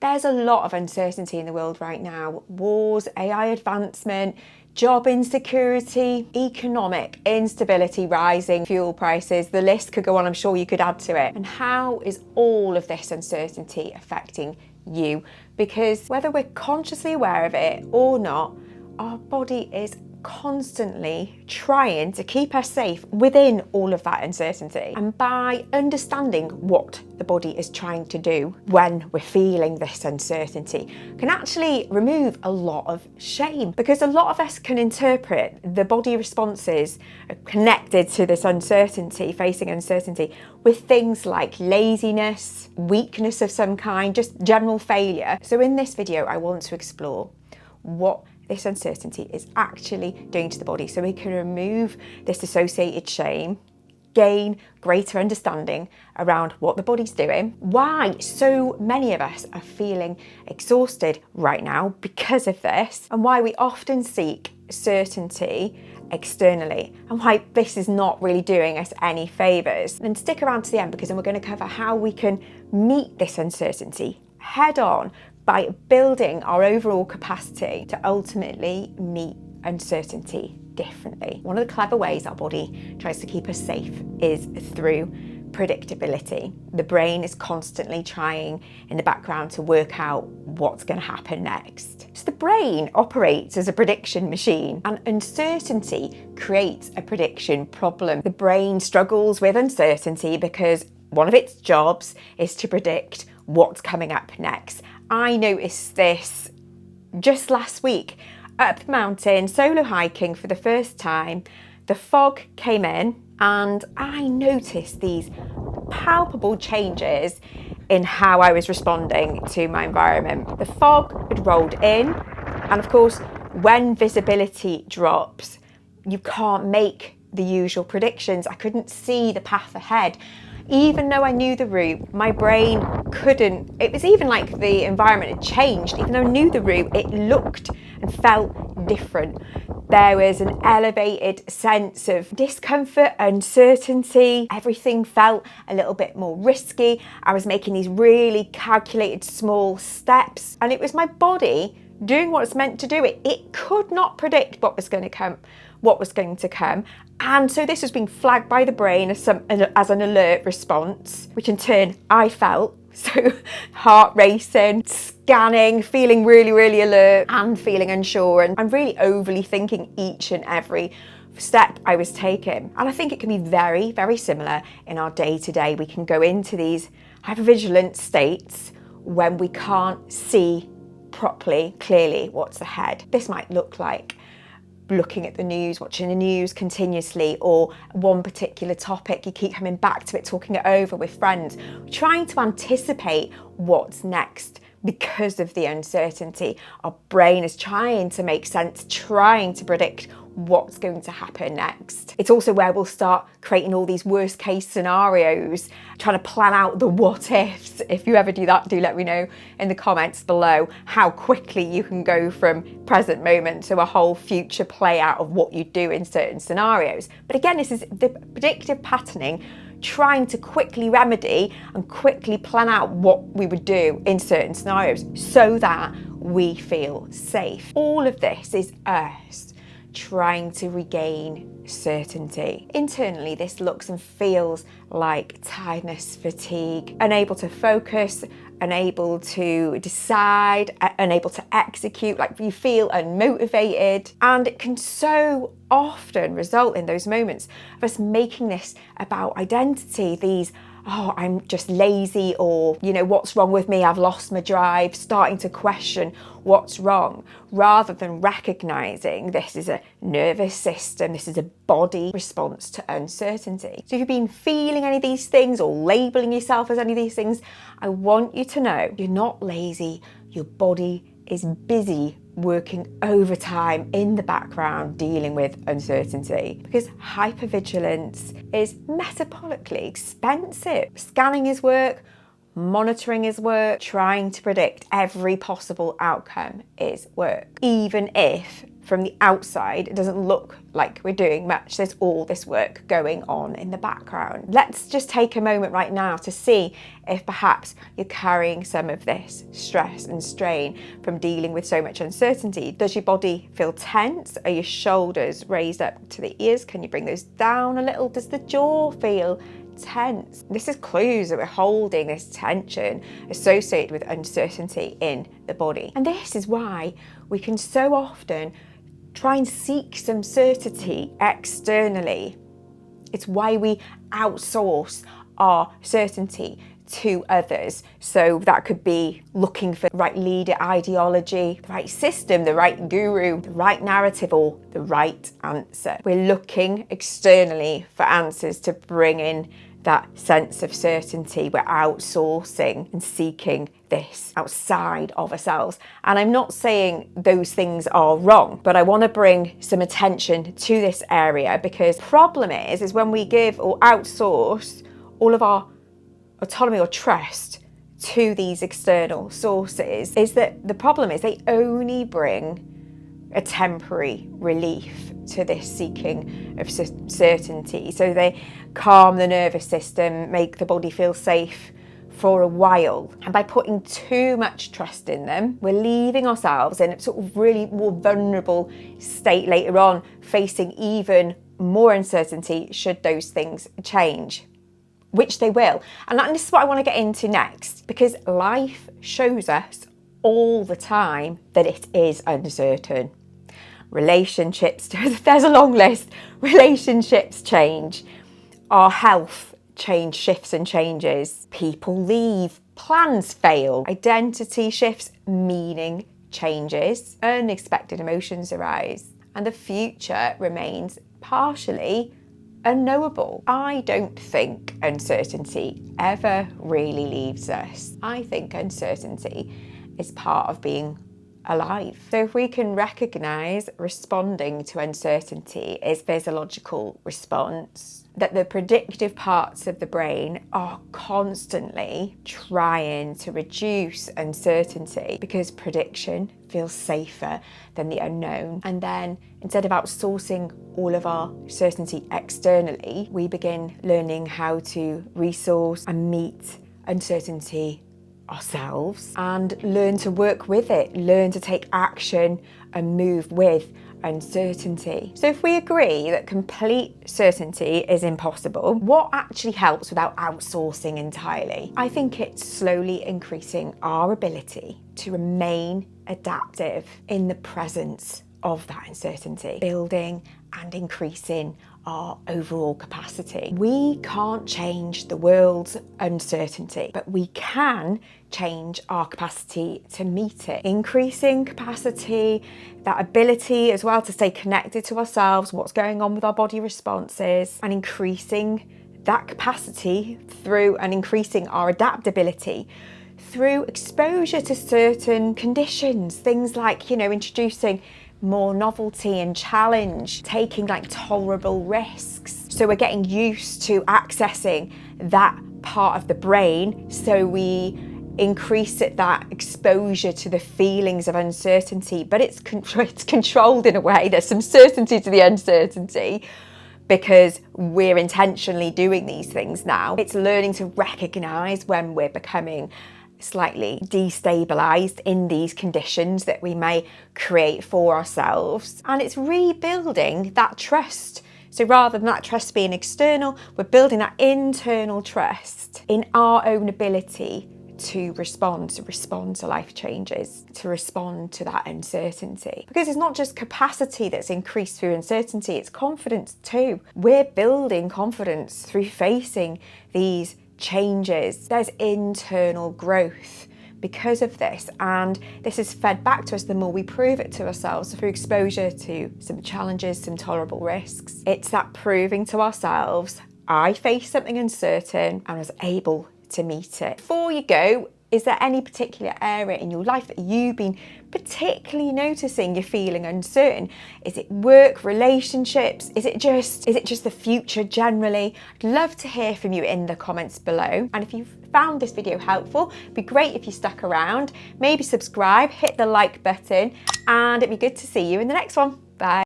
There's a lot of uncertainty in the world right now. Wars, AI advancement, job insecurity, economic instability, rising fuel prices. The list could go on, I'm sure you could add to it. And how is all of this uncertainty affecting you? Because whether we're consciously aware of it or not, our body is constantly trying to keep us safe within all of that uncertainty. And by understanding what the body is trying to do when we're feeling this uncertainty can actually remove a lot of shame, because a lot of us can interpret the body responses connected to this uncertainty, facing uncertainty, with things like laziness, weakness of some kind, just general failure. So in this video, I want to explore what this uncertainty is actually doing to the body, so we can remove this associated shame, gain greater understanding around what the body's doing, why so many of us are feeling exhausted right now because of this, and why we often seek certainty externally, and why this is not really doing us any favours. And stick around to the end, because then we're going to cover how we can meet this uncertainty head on by building our overall capacity to ultimately meet uncertainty differently. One of the clever ways our body tries to keep us safe is through predictability. The brain is constantly trying in the background to work out what's going to happen next. So the brain operates as a prediction machine, and uncertainty creates a prediction problem. The brain struggles with uncertainty because one of its jobs is to predict what's coming up next. I noticed this just last week up the mountain, solo hiking for the first time. The fog came in and I noticed these palpable changes in how I was responding to my environment. The fog had rolled in, and of course, when visibility drops, you can't make the usual predictions. I couldn't see the path ahead. Even though I knew the route, my brain couldn't. It was even like the environment had changed. Even though I knew the route, it looked and felt different. There was an elevated sense of discomfort, uncertainty. Everything felt a little bit more risky. I was making these really calculated small steps, and it was my body doing what it's meant to do. It could not predict what was going to come. And so this was being flagged by the brain as an alert response, which in turn I felt. So heart racing, scanning, feeling really, really alert and feeling unsure. And I'm really overly thinking each and every step I was taking. And I think it can be very, very similar in our day-to-day. We can go into these hypervigilant states when we can't see properly, clearly what's ahead. This might look like looking at the news, watching the news continuously, or one particular topic, you keep coming back to it, talking it over with friends, trying to anticipate what's next because of the uncertainty. Our brain is trying to make sense, trying to predict what's going to happen next. It's also where we'll start creating all these worst case scenarios, trying to plan out the what ifs. If you ever do that, do let me know in the comments below how quickly you can go from present moment to a whole future play out of what you do in certain scenarios. But again, this is the predictive patterning, trying to quickly remedy and quickly plan out what we would do in certain scenarios so that we feel safe. All of this is us trying to regain certainty. Internally, this looks and feels like tiredness, fatigue, unable to focus, unable to decide, unable to execute, like you feel unmotivated. And it can so often result in those moments of us making this about identity, these oh, I'm just lazy, or, you know, what's wrong with me? I've lost my drive, starting to question what's wrong, rather than recognizing this is a nervous system, this is a body response to uncertainty. So if you've been feeling any of these things or labeling yourself as any of these things, I want you to know you're not lazy. Your body is busy working overtime in the background dealing with uncertainty, because hypervigilance is metabolically expensive. Scanning is work, monitoring is work, trying to predict every possible outcome is work. Even if from the outside, it doesn't look like we're doing much. There's all this work going on in the background. Let's just take a moment right now to see if perhaps you're carrying some of this stress and strain from dealing with so much uncertainty. Does your body feel tense? Are your shoulders raised up to the ears? Can you bring those down a little? Does the jaw feel tense? This is clues that we're holding this tension associated with uncertainty in the body. And this is why we can so often try and seek some certainty externally. It's why we outsource our certainty to others. So that could be looking for the right leader ideology, the right system, the right guru, the right narrative, or the right answer. We're looking externally for answers to bring in that sense of certainty. We're outsourcing and seeking this outside of ourselves. And I'm not saying those things are wrong, but I want to bring some attention to this area, because the problem is when we give or outsource all of our autonomy or trust to these external sources, is that the problem is they only bring a temporary relief to this seeking of certainty. So they calm the nervous system, make the body feel safe for a while. And by putting too much trust in them, we're leaving ourselves in a sort of really more vulnerable state later on, facing even more uncertainty should those things change, which they will. And this is what I want to get into next, because life shows us all the time that it is uncertain. Relationships, there's a long list. Relationships change. Our health shifts and changes. People leave. Plans fail. Identity shifts. Meaning changes. Unexpected emotions arise. And the future remains partially unknowable. I don't think uncertainty ever really leaves us. I think uncertainty is part of being alive. So if we can recognise responding to uncertainty is physiological response, that the predictive parts of the brain are constantly trying to reduce uncertainty because prediction feels safer than the unknown. And then instead of outsourcing all of our certainty externally, we begin learning how to resource and meet uncertainty ourselves and learn to work with it, learn to take action and move with uncertainty. So if we agree that complete certainty is impossible, what actually helps without outsourcing entirely? I think it's slowly increasing our ability to remain adaptive in the presence of that uncertainty, building and increasing our overall capacity. We can't change the world's uncertainty, but we can change our capacity to meet it. Increasing capacity, that ability as well to stay connected to ourselves, what's going on with our body responses, and increasing that capacity through and increasing our adaptability through exposure to certain conditions, things like, introducing more novelty and challenge, taking tolerable risks. So we're getting used to accessing that part of the brain, so we increase that exposure to the feelings of uncertainty, but it's controlled in a way. There's some certainty to the uncertainty because we're intentionally doing these things now. It's learning to recognise when we're becoming slightly destabilised in these conditions that we may create for ourselves. And it's rebuilding that trust. So rather than that trust being external, we're building that internal trust in our own ability to respond to life changes, to respond to that uncertainty. Because it's not just capacity that's increased through uncertainty, it's confidence too. We're building confidence through facing these changes. There's internal growth because of this, and this is fed back to us the more we prove it to ourselves through exposure to some challenges, some tolerable risks. It's that proving to ourselves, I faced something uncertain and was able to meet it. Before you go, Is there any particular area in your life that you've been particularly noticing you're feeling uncertain? Is it work, relationships? Is it just the future generally? I'd love to hear from you in the comments below. And if you've found this video helpful, it'd be great if you stuck around. Maybe subscribe, hit the like button, and it'd be good to see you in the next one. Bye.